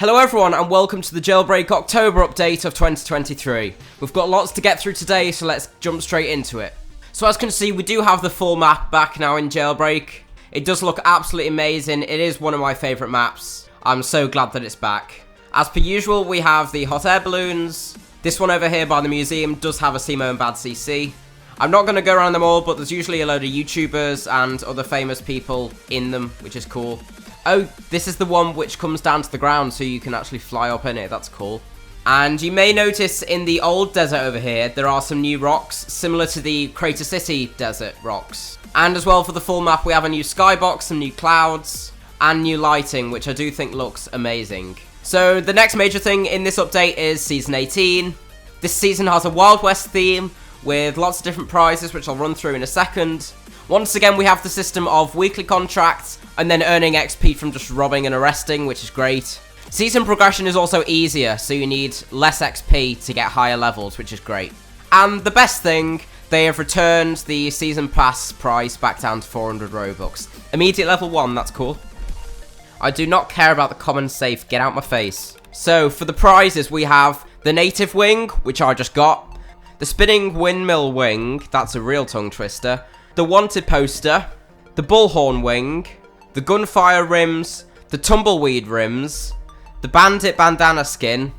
Hello everyone and welcome to the Jailbreak October update of 2023. We've got lots to get through today, so let's jump straight into it. So as you can see, we do have the full map back now in Jailbreak. It does look absolutely amazing. It is one of my favourite maps. I'm so glad that it's back. As per usual, we have the hot air balloons. This one over here by the museum does have a Simo and Bad CC. I'm not going to go around them all, but there's usually a load of YouTubers and other famous people in them, which is cool. Oh, this is the one which comes down to the ground so you can actually fly up in it. That's cool. And you may notice in the old desert over here, there are some new rocks, similar to the Crater City desert rocks. And as well for the full map, we have a new skybox, some new clouds, and new lighting, which I do think looks amazing. So the next major thing in this update is Season 18. This season has a Wild West theme with lots of different prizes, which I'll run through in a second. Once again, we have the system of weekly contracts and then earning XP from just robbing and arresting, which is great. Season progression is also easier, so you need less XP to get higher levels, which is great. And the best thing, they have returned the season pass price back down to 400 Robux. Immediate level 1, that's cool. I do not care about the common safe, get out my face. So, for the prizes, we have the native wing, which I just got. The spinning windmill wing, that's a real tongue twister. The wanted poster. The bullhorn wing. The gunfire rims. The tumbleweed rims. The bandit bandana skin.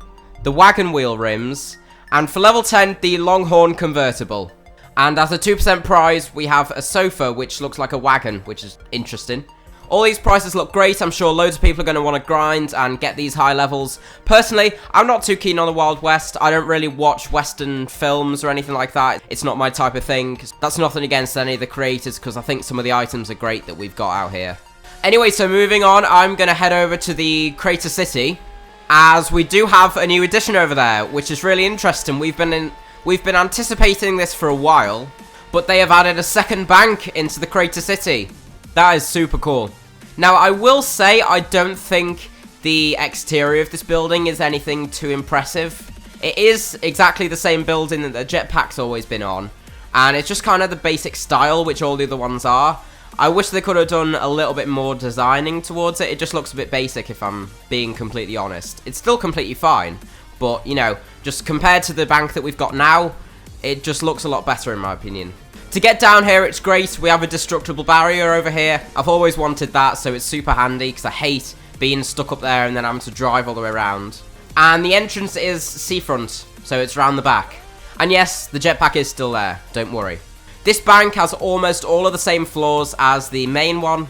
The wagon wheel rims. And for level 10, the longhorn convertible. And as a 2% prize, we have a sofa, which looks like a wagon, which is interesting. All these prizes look great. I'm sure loads of people are going to want to grind and get these high levels. Personally, I'm not too keen on the Wild West. I don't really watch Western films or anything like that. It's not my type of thing. That's nothing against any of the creators, because I think some of the items are great that we've got out here. Anyway, so moving on, I'm going to head over to the Crater City, as we do have a new addition over there, which is really interesting. We've been anticipating this for a while, but they have added a second bank into the Crater City. That is super cool. Now, I will say I don't think the exterior of this building is anything too impressive. It is exactly the same building that the jetpack's always been on, and it's just kind of the basic style, which all the other ones are. I wish they could have done a little bit more designing towards it. It just looks a bit basic, if I'm being completely honest. It's still completely fine, but, you know, just compared to the bank that we've got now, it just looks a lot better in my opinion. To get down here, it's great. We have a destructible barrier over here. I've always wanted that, so it's super handy, because I hate being stuck up there and then having to drive all the way around. And the entrance is seafront, so it's round the back. And yes, the jetpack is still there, don't worry. This bank has almost all of the same floors as the main one,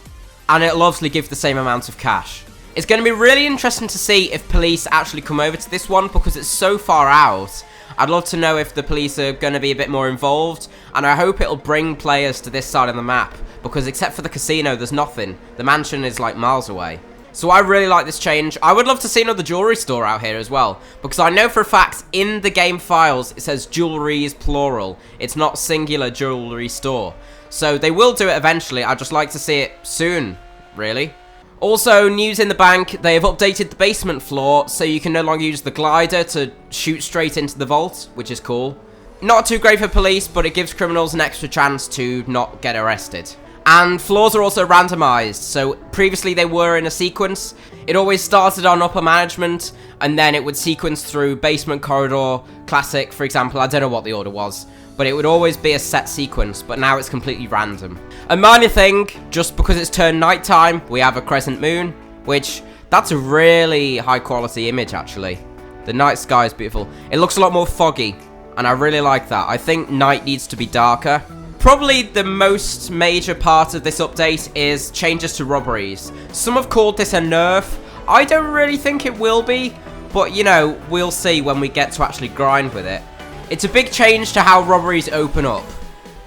and it'll obviously give the same amount of cash. It's going to be really interesting to see if police actually come over to this one, because it's so far out. I'd love to know if the police are going to be a bit more involved, and I hope it'll bring players to this side of the map, because except for the casino, there's nothing. The mansion is like miles away. So I really like this change. I would love to see another jewelry store out here as well, because I know for a fact in the game files it says jewelry is plural. It's not singular jewelry store. So they will do it eventually. I'd just like to see it soon, really. Also, news in the bank, they have updated the basement floor, so you can no longer use the glider to shoot straight into the vault, which is cool. Not too great for police, but it gives criminals an extra chance to not get arrested. And floors are also randomized, so previously they were in a sequence. It always started on upper management, and then it would sequence through basement, corridor, classic, for example. I don't know what the order was, but it would always be a set sequence, but now it's completely random. A minor thing, just because it's turned nighttime, we have a crescent moon, which, that's a really high quality image actually. The night sky is beautiful. It looks a lot more foggy, and I really like that. I think night needs to be darker. Probably the most major part of this update is changes to robberies. Some have called this a nerf. I don't really think it will be, but you know, we'll see when we get to actually grind with it. It's a big change to how robberies open up.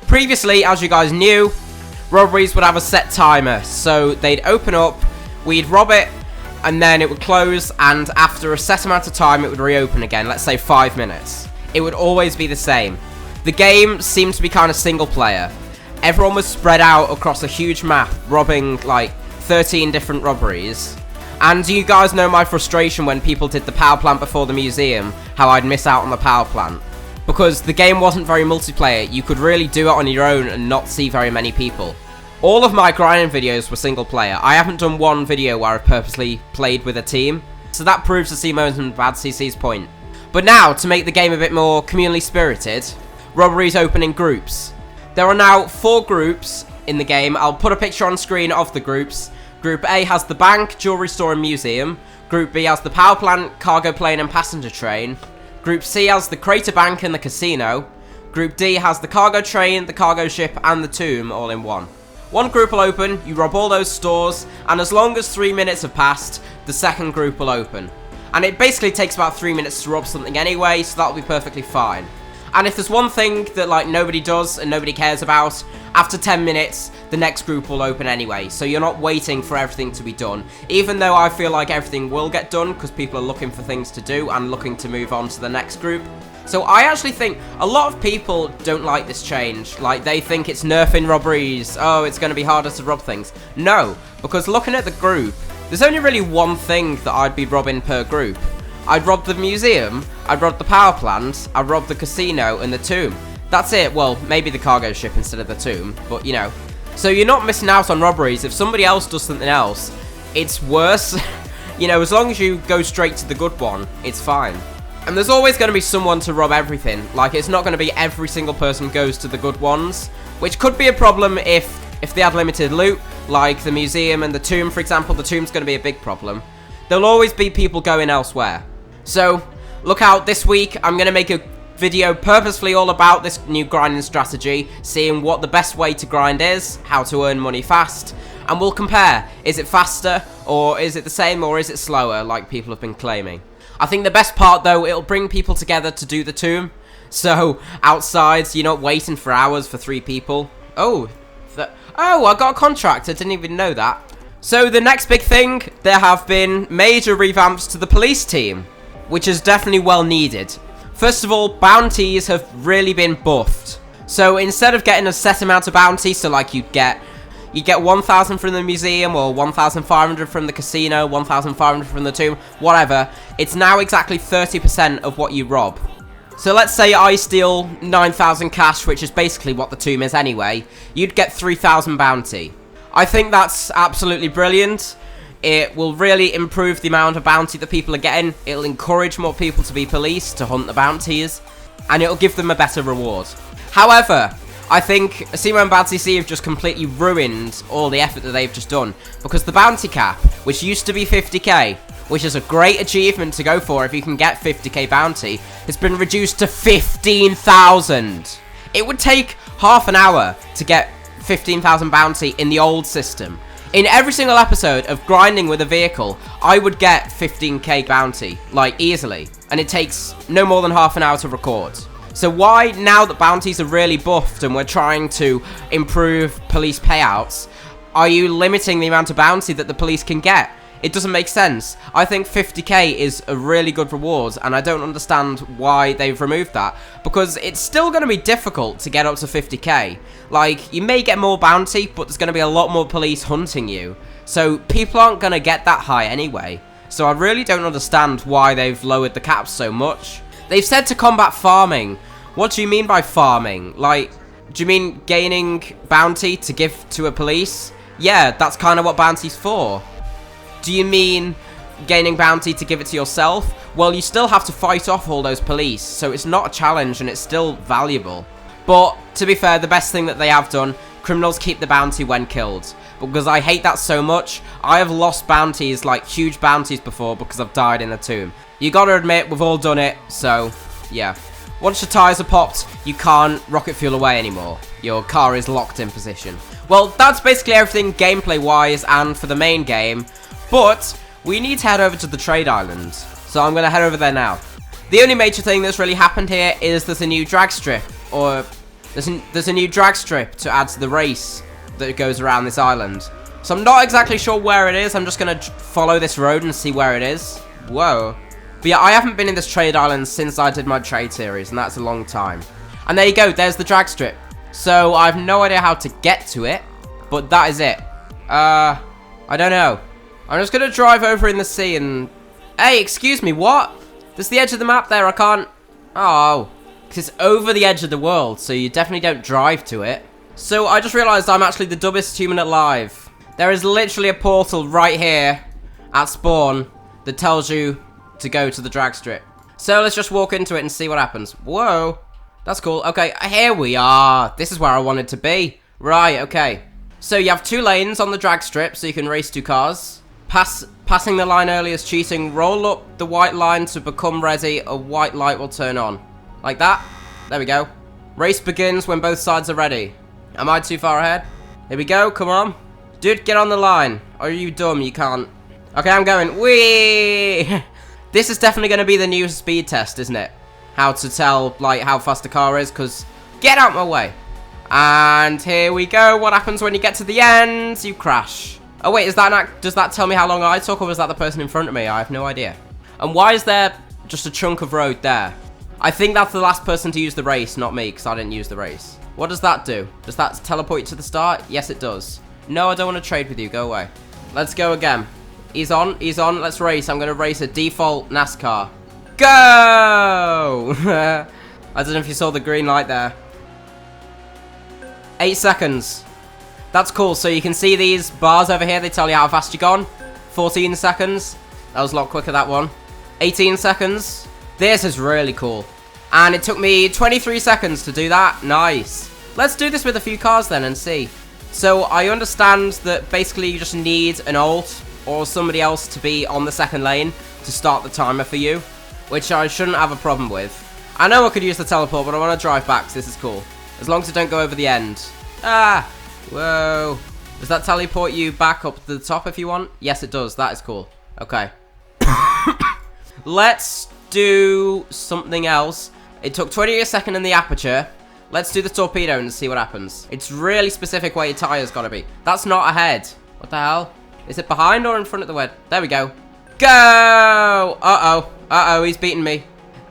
Previously, as you guys knew, robberies would have a set timer. So they'd open up, we'd rob it, and then it would close, and after a set amount of time it would reopen again, let's say 5 minutes. It would always be the same. The game seemed to be kind of single player. Everyone was spread out across a huge map, robbing like 13 different robberies. And you guys know my frustration when people did the power plant before the museum, how I'd miss out on the power plant. Because the game wasn't very multiplayer, you could really do it on your own and not see very many people. All of my grinding videos were single player. I haven't done one video where I've purposely played with a team. So that proves Asimo and Bad CC's point. But now, to make the game a bit more communally spirited, Robbery's open in groups. There are now 4 groups in the game. I'll put a picture on screen of the groups. Group A has the bank, jewelry store and museum. Group B has the power plant, cargo plane and passenger train. Group C has the crater bank and the casino. Group D has the cargo train, the cargo ship and the tomb all in one. One group will open, you rob all those stores, and as long as 3 minutes have passed, the second group will open. And it basically takes about 3 minutes to rob something anyway, so that'll be perfectly fine. And if there's one thing that like nobody does and nobody cares about, after 10 minutes, the next group will open anyway. So you're not waiting for everything to be done. Even though I feel like everything will get done because people are looking for things to do and looking to move on to the next group. So I actually think a lot of people don't like this change. Like they think it's nerfing robberies. Oh, it's going to be harder to rob things. No, because looking at the group, there's only really one thing that I'd be robbing per group. I'd rob the museum, I'd rob the power plant, I'd rob the casino and the tomb. That's it. Well, maybe the cargo ship instead of the tomb, but you know. So you're not missing out on robberies. If somebody else does something else, it's worse. You know, as long as you go straight to the good one, it's fine. And there's always going to be someone to rob everything. Like, it's not going to be every single person goes to the good ones, which could be a problem if they had limited loot, like the museum and the tomb, for example. The tomb's going to be a big problem. There'll always be people going elsewhere. So, look out this week. I'm going to make a video purposefully all about this new grinding strategy, seeing what the best way to grind is, how to earn money fast, and we'll compare. Is it faster, or is it the same, or is it slower, like people have been claiming? I think the best part, though, it'll bring people together to do the tomb. So, outside, you're not waiting for hours for 3 people. Oh, I got a contract. I didn't even know that. So, the next big thing, there have been major revamps to the police team, which is definitely well needed. First of all, bounties have really been buffed. So instead of getting a set amount of bounty, so like you get 1,000 from the museum, or 1,500 from the casino, 1,500 from the tomb, whatever, it's now exactly 30% of what you rob. So let's say I steal 9,000 cash, which is basically what the tomb is anyway, you'd get 3,000 bounty. I think that's absolutely brilliant. It will really improve the amount of bounty that people are getting. It'll encourage more people to be police, to hunt the bounties, and it'll give them a better reward. However, I think Asimo and Bad CC have just completely ruined all the effort that they've just done, because the bounty cap, which used to be 50k, which is a great achievement to go for if you can get 50k bounty, has been reduced to 15,000. It would take half an hour to get 15,000 bounty in the old system. In every single episode of grinding with a vehicle, I would get 15k bounty, like, easily. And it takes no more than half an hour to record. So why, now that bounties are really buffed and we're trying to improve police payouts, are you limiting the amount of bounty that the police can get? It doesn't make sense. I think 50k is a really good reward, and I don't understand why they've removed that, because it's still going to be difficult to get up to 50k. Like, you may get more bounty, but there's going to be a lot more police hunting you, so people aren't going to get that high anyway. So I really don't understand why they've lowered the caps so much. They've said to combat farming. What do you mean by farming? Like, do you mean gaining bounty to give to a police? Yeah, that's kind of what bounty's for. Do you mean gaining bounty to give it to yourself? Well, you still have to fight off all those police, so it's not a challenge and it's still valuable. But, to be fair, the best thing that they have done, criminals keep the bounty when killed. Because I hate that so much. I have lost bounties, like huge bounties before, because I've died in a tomb. You gotta admit, we've all done it, so, yeah. Once your tyres are popped, you can't rocket fuel away anymore. Your car is locked in position. Well, that's basically everything gameplay-wise and for the main game. But we need to head over to the trade island, so I'm going to head over there now. The only major thing that's really happened here is there's a new drag strip, or there's a new drag strip to add to the race that goes around this island. So I'm not exactly sure where it is. I'm just going to follow this road and see where it is. Whoa. But yeah, I haven't been in this trade island since I did my trade series, and that's a long time. And there you go, there's the drag strip. So I have no idea how to get to it, but that is it. I don't know. I'm just going to drive over in the sea and... Hey, excuse me, what? There's the edge of the map there, I can't... Oh, because it's over the edge of the world, so you definitely don't drive to it. So I just realised I'm actually the dumbest human alive. There is literally a portal right here at spawn that tells you to go to the drag strip. So let's just walk into it and see what happens. Whoa, that's cool. Okay, here we are. This is where I wanted to be. Right, okay. So you have 2 lanes on the drag strip, so you can race 2 cars. Passing the line early is cheating. Roll up the white line to become ready. A white light will turn on. Like that. There we go. Race begins when both sides are ready. Am I too far ahead? Here we go, come on. Dude, get on the line. Are you dumb? You can't. Okay, I'm going. Whee! This is definitely going to be the new speed test, isn't it? How to tell, like, how fast a car is, because... Get out my way! And here we go. What happens when you get to the end? You crash. Oh, wait, does that tell me how long I took, or was that the person in front of me? I have no idea. And why is there just a chunk of road there? I think that's the last person to use the race, not me, because I didn't use the race. What does that do? Does that teleport you to the start? Yes, it does. No, I don't want to trade with you. Go away. Let's go again. He's on. He's on. Let's race. I'm going to race a default NASCAR. Go! I don't know if you saw the green light there. 8 seconds. That's cool. So you can see these bars over here. They tell you how fast you've gone. 14 seconds. That was a lot quicker, that one. 18 seconds. This is really cool. And it took me 23 seconds to do that. Nice. Let's do this with a few cars then and see. So I understand that basically you just need an alt or somebody else to be on the second lane to start the timer for you, which I shouldn't have a problem with. I know I could use the teleport, but I want to drive back, so this is cool. As long as it don't go over the end. Ah! Whoa. Does that teleport you back up to the top if you want? Yes, it does. That is cool. Okay. Let's do something else. It took 20 a second in the aperture. Let's do the torpedo and see what happens. It's really specific where your tire's got to be. That's not ahead. What the hell? Is it behind or in front of the word? There we go. Go! Uh-oh. Uh-oh, he's beaten me.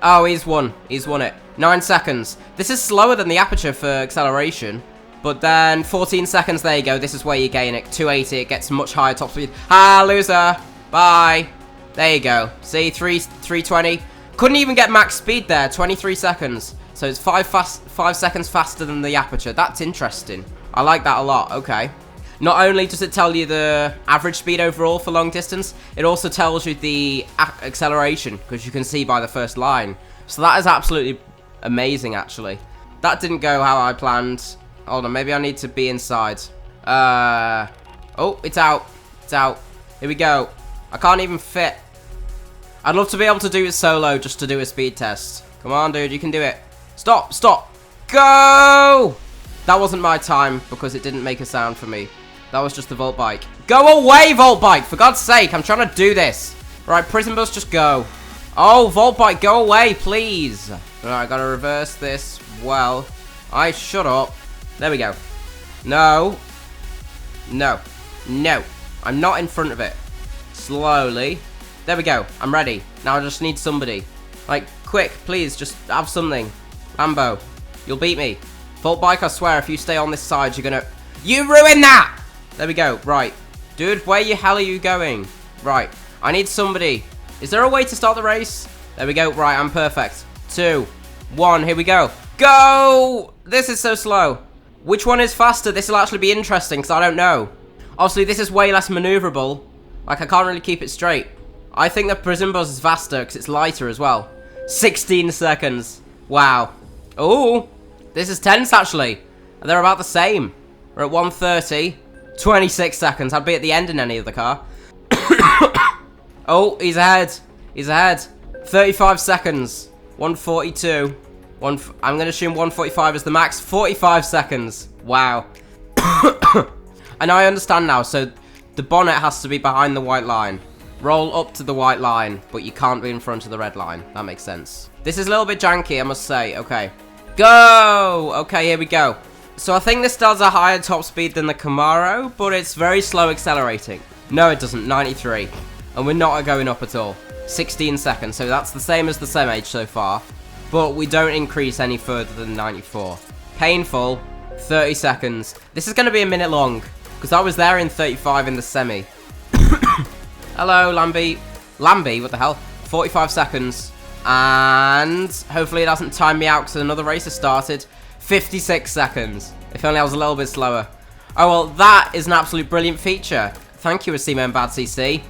Oh, he's won. He's won it. 9 seconds. This is slower than the aperture for acceleration. But then 14 seconds, there you go. This is where you gain it. 280, it gets much higher top speed. Ah, loser. Bye. There you go. See, 320. Couldn't even get max speed there. 23 seconds. So it's 5 seconds faster than the aperture. That's interesting. I like that a lot. Okay. Not only does it tell you the average speed overall for long distance, it also tells you the acceleration, because you can see by the first line. So that is absolutely amazing, actually. That didn't go how I planned. Hold on, maybe I need to be inside. Oh, it's out. It's out. Here we go. I can't even fit. I'd love to be able to do it solo just to do a speed test. Come on, dude, you can do it. Stop, stop. Go! That wasn't my time because it didn't make a sound for me. That was just the Volt Bike. Go away, Volt Bike! For God's sake, I'm trying to do this. Right, Prison Bus, just go. Oh, Volt Bike, go away, please. Alright, I gotta reverse this. Well, shut up. There we go. No. No. No. I'm not in front of it. Slowly. There we go. I'm ready. Now I just need somebody. Like, quick, please, just have something. Lambo, you'll beat me. Volt Bike, I swear, if you stay on this side, you're gonna... You ruined that! There we go. Right. Dude, where the hell are you going? Right. I need somebody. Is there a way to start the race? There we go. Right, I'm perfect. 2, 1, here we go. Go! This is so slow. Which one is faster? This will actually be interesting, because I don't know. Obviously, this is way less maneuverable. Like, I can't really keep it straight. I think the Prison Bus is faster, because it's lighter as well. 16 seconds. Wow. Oh, this is tense, actually. They're about the same. We're at 130. 26 seconds. I'd be at the end in any other car. Oh, he's ahead. He's ahead. 35 seconds. 142. I'm going to assume 145 is the max. 45 seconds. Wow. And I understand now. So the bonnet has to be behind the white line. Roll up to the white line, but you can't be in front of the red line. That makes sense. This is a little bit janky, I must say. Okay. Go! Okay, here we go. So I think this does a higher top speed than the Camaro, but it's very slow accelerating. No, it doesn't. 93. And we're not going up at all. 16 seconds. So that's the same as the semi so far. But we don't increase any further than 94. Painful. 30 seconds. This is going to be a minute long, because I was there in 35 in the semi. Hello, Lamby. Lamby? What the hell? 45 seconds. And hopefully it hasn't timed me out because another race has started. 56 seconds. If only I was a little bit slower. Oh, well, that is an absolute brilliant feature. Thank you, Asima and Bad CC.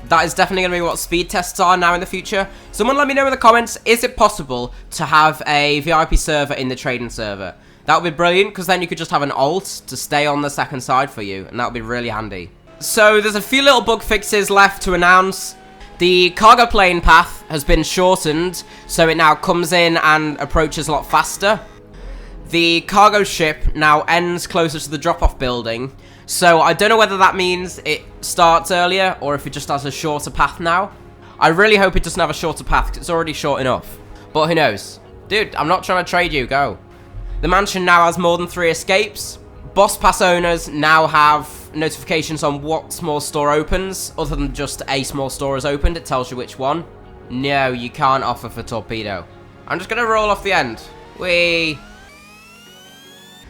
That is definitely going to be what speed tests are now in the future. Someone let me know in the comments, is it possible to have a VIP server in the trading server? That would be brilliant, because then you could just have an alt to stay on the second side for you, and that would be really handy. So there's a few little bug fixes left to announce. The cargo plane path has been shortened, so it now comes in and approaches a lot faster. The cargo ship now ends closer to the drop-off building, so I don't know whether that means it starts earlier or if it just has a shorter path now. I really hope it doesn't have a shorter path, because it's already short enough. But who knows? Dude, I'm not trying to trade you, go. The mansion now has more than 3 escapes. Boss Pass owners now have notifications on what small store opens. Other than just a small store has opened, it tells you which one. No, you can't offer for Torpedo. I'm just going to roll off the end. Whee!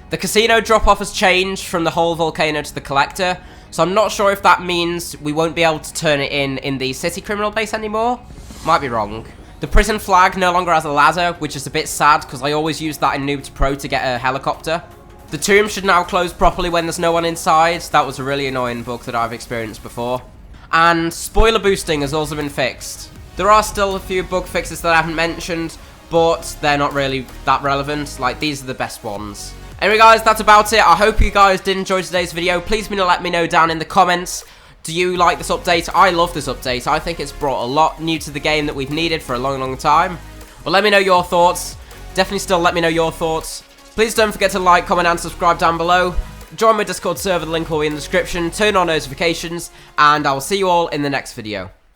The casino drop-off has changed from the whole volcano to the collector. So I'm not sure if that means we won't be able to turn it in the city criminal base anymore. Might be wrong. The prison flag no longer has a ladder, which is a bit sad because I always use that in Noob to Pro to get a helicopter. The tomb should now close properly when there's no one inside. That was a really annoying bug that I've experienced before. And spoiler boosting has also been fixed. There are still a few bug fixes that I haven't mentioned, but they're not really that relevant. Like, these are the best ones. Anyway guys, that's about it. I hope you guys did enjoy today's video. Please let me know down in the comments. Do you like this update? I love this update. I think it's brought a lot new to the game that we've needed for a long, long time. Well, let me know your thoughts. Definitely still let me know your thoughts. Please don't forget to like, comment, and subscribe down below. Join my Discord server, the link will be in the description. Turn on notifications, and I will see you all in the next video.